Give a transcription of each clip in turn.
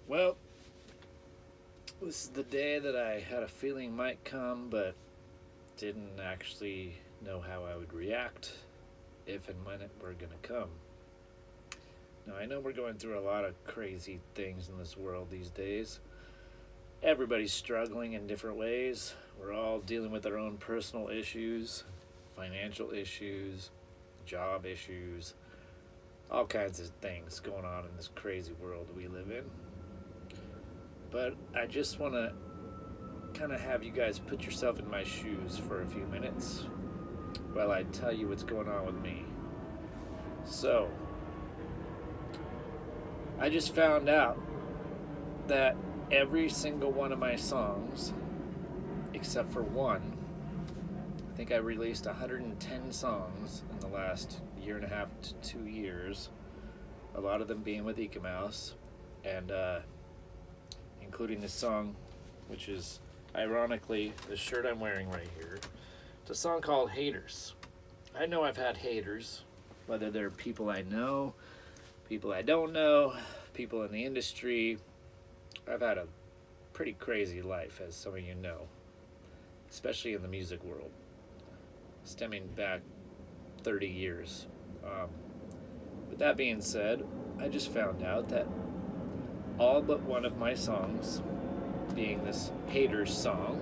Well, this is the day that I had a feeling might come, but didn't actually know how I would react if and when it were going to come. Now, I know we're going through a lot of crazy things in this world these days. Everybody's struggling in different ways. We're all dealing with our own personal issues, financial issues, job issues, all kinds of things going on in this crazy world we live in. But I just want to kind of have you guys put yourself in my shoes for a few minutes while I tell you what's going on with me. So, I just found out that every single one of my songs, except for one, I think I released 110 songs in the last year and a half to 2 years, a lot of them being with Ecomouse, and including this song, which is ironically the shirt I'm wearing right here. It's a song called Haters. I know I've had haters, whether they're people I know, people I don't know, people in the industry. I've had a pretty crazy life, as some of you know, especially in the music world, stemming back 30 years. With that being said, I just found out that all but one of my songs, being this Haters song,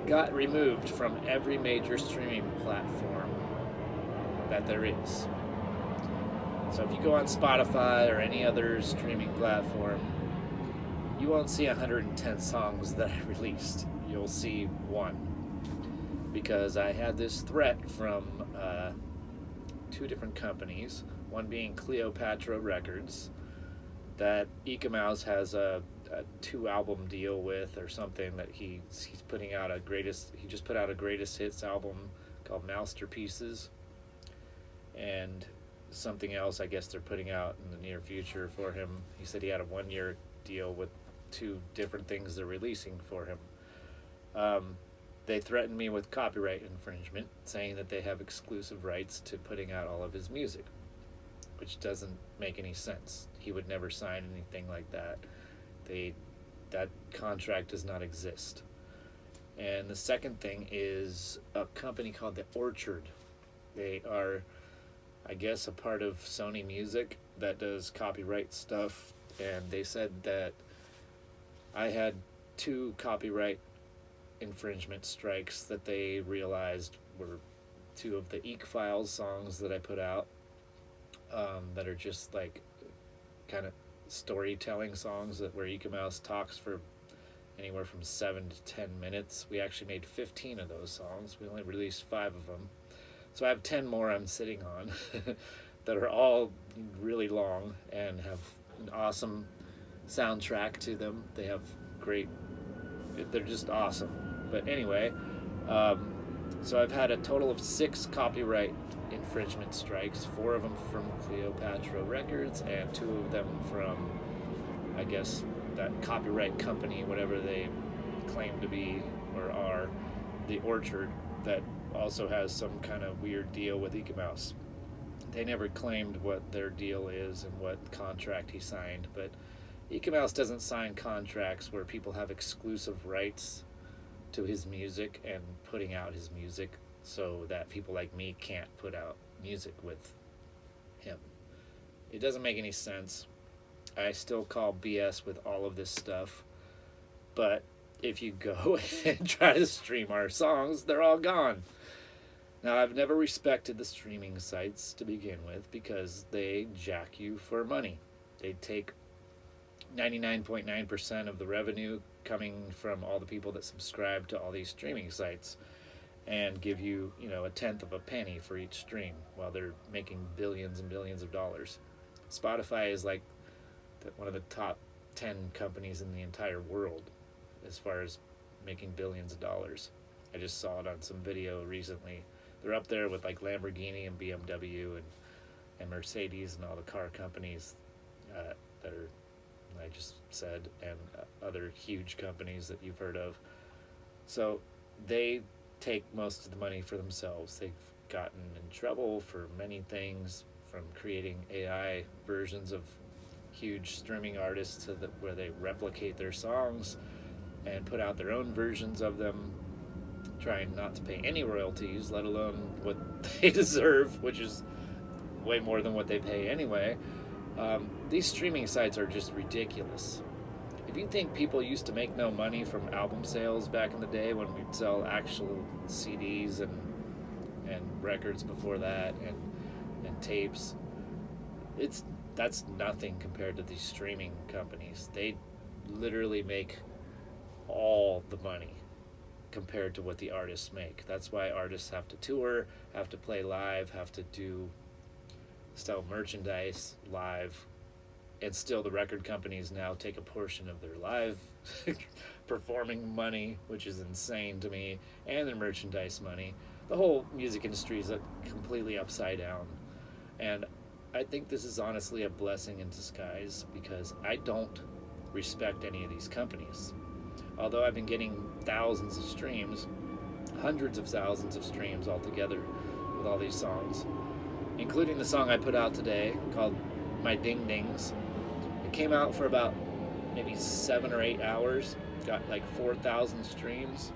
got removed from every major streaming platform that there is. So if you go on Spotify or any other streaming platform, you won't see 110 songs that I released. You'll see one. Because I had this threat from two different companies, one being Cleopatra Records, that Ecomouse has a 2 album deal with, or something, that he's putting out he just put out a greatest hits album called Masterpieces, and something else I guess they're putting out in the near future for him. He said he had a 1 year deal with 2 different things they're releasing for him. They threatened me with copyright infringement, saying that they have exclusive rights to putting out all of his music, which doesn't make any sense. He would never sign anything like that. That contract does not exist. And the second thing is a company called The Orchard. They are, I guess, a part of Sony Music that does copyright stuff, and they said that I had 2 copyright infringement strikes that they realized were 2 of the Eek Files songs that I put out, that are just like kind of storytelling songs where Ecomouse talks for anywhere from 7 to 10 minutes. We actually made 15 of those songs. We only released 5 of them. So I have 10 more I'm sitting on that are all really long and have an awesome soundtrack to them. They have they're just awesome. But anyway, so I've had a total of 6 copyright infringement strikes, 4 of them from Cleopatra Records and 2 of them from, I guess, that copyright company, whatever they claim to be or are, The Orchard, that also has some kind of weird deal with Ecomouse. They never claimed what their deal is and what contract he signed, but Ecomouse doesn't sign contracts where people have exclusive rights to his music and putting out his music, so that people like me can't put out music with him. It doesn't make any sense. I still call BS with all of this stuff, but if you go and try to stream our songs, they're all gone. Now, I've never respected the streaming sites to begin with because they jack you for money. They take 99.9% of the revenue coming from all the people that subscribe to all these streaming sites and give you, a tenth of a penny for each stream while they're making billions and billions of dollars. Spotify is like one of the top 10 companies in the entire world as far as making billions of dollars. I just saw it on some video recently. They're up there with like Lamborghini and BMW and Mercedes and all the car companies that are, I just said, and other huge companies that you've heard of. So they take most of the money for themselves. They've gotten in trouble for many things, from creating AI versions of huge streaming artists where they replicate their songs and put out their own versions of them, trying not to pay any royalties, let alone what they deserve, which is way more than what they pay anyway. These streaming sites are just ridiculous. If you think people used to make no money from album sales back in the day when we'd sell actual CDs and records before that and tapes, that's nothing compared to these streaming companies. They literally make all the money compared to what the artists make. That's why artists have to tour, have to play live, have to sell merchandise live, and still the record companies now take a portion of their live performing money, which is insane to me, and their merchandise money. The whole music industry is completely upside down, and I think this is honestly a blessing in disguise, because I don't respect any of these companies. Although I've been getting thousands of streams, hundreds of thousands of streams altogether with all these songs, including the song I put out today called My Ding Dings. It came out for about maybe 7 or 8 hours, got like 4,000 streams,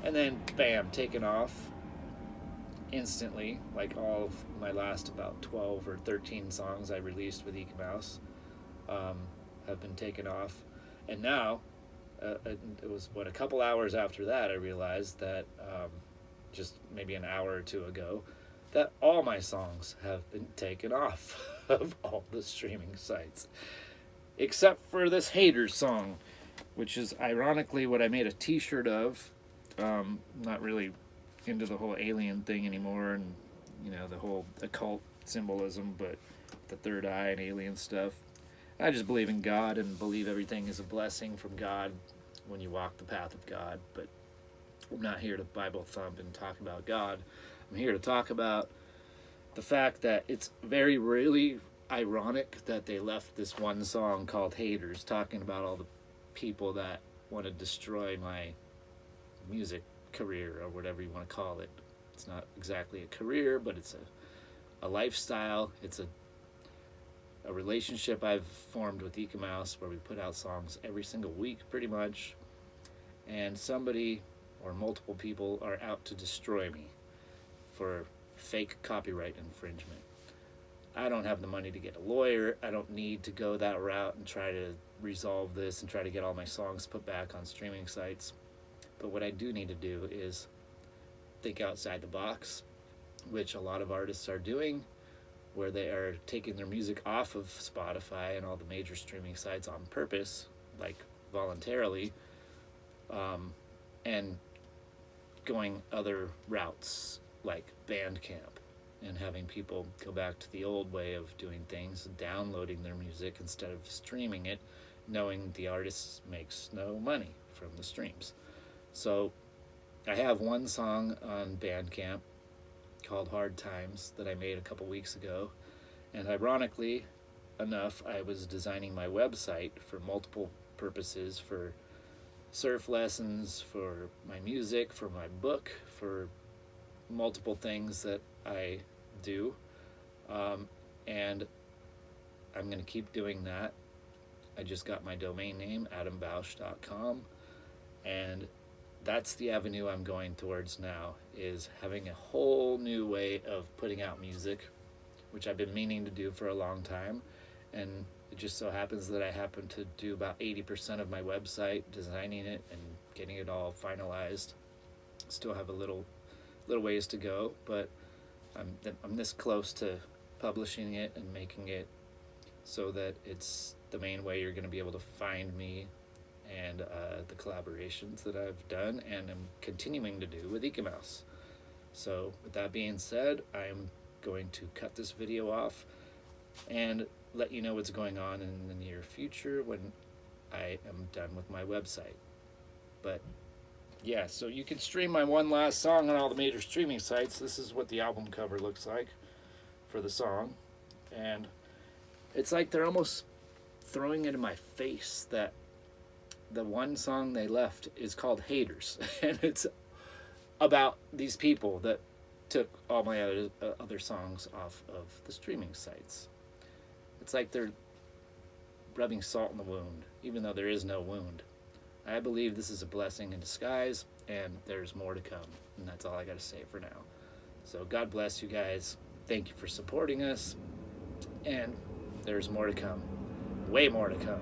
and then bam, taken off instantly. Like all of my last about 12 or 13 songs I released with Eek-A-Mouse have been taken off. And now, it was a couple hours after that I realized that, just maybe an hour or two ago, that all my songs have been taken off of all the streaming sites. Except for this Haters song, which is ironically what I made a t-shirt of. Not really into the whole alien thing anymore, and the whole occult symbolism, but the third eye and alien stuff. I just believe in God and believe everything is a blessing from God when you walk the path of God, but I'm not here to Bible thump and talk about God. I'm here to talk about the fact that it's very really ironic that they left this one song called Haters, talking about all the people that want to destroy my music career, or whatever you want to call it. It's not exactly a career, but it's a lifestyle. It's a relationship I've formed with Eek-A-Mouse, where we put out songs every single week pretty much, and somebody or multiple people are out to destroy me for fake copyright infringement. I don't have the money to get a lawyer. I don't need to go that route and try to resolve this and try to get all my songs put back on streaming sites. But what I do need to do is think outside the box, which a lot of artists are doing, where they are taking their music off of Spotify and all the major streaming sites on purpose, like voluntarily, and going other routes like Bandcamp, and having people go back to the old way of doing things, downloading their music instead of streaming it, knowing the artist makes no money from the streams. So I have one song on Bandcamp called Hard Times that I made a couple weeks ago, and ironically enough, I was designing my website for multiple purposes, for surf lessons, for my music, for my book, for multiple things that I do, and I'm going to keep doing that. I just got my domain name, adambausch.com, and that's the avenue I'm going towards now, is having a whole new way of putting out music, which I've been meaning to do for a long time. And it just so happens that I happen to do about 80% of my website, designing it and getting it all finalized. Still have a little ways to go, but I'm this close to publishing it and making it so that it's the main way you're going to be able to find me, and the collaborations that I've done and am continuing to do with Eek-A-Mouse. So with that being said, I'm going to cut this video off and let you know what's going on in the near future when I am done with my website. But yeah, so you can stream my one last song on all the major streaming sites. This is what the album cover looks like for the song, and it's like they're almost throwing it in my face that the one song they left is called Haters, and it's about these people that took all my other songs off of the streaming sites. It's like they're rubbing salt in the wound, even though there is no wound. I believe this is a blessing in disguise, and there's more to come. And that's all I got to say for now. So God bless you guys. Thank you for supporting us. And there's more to come. Way more to come.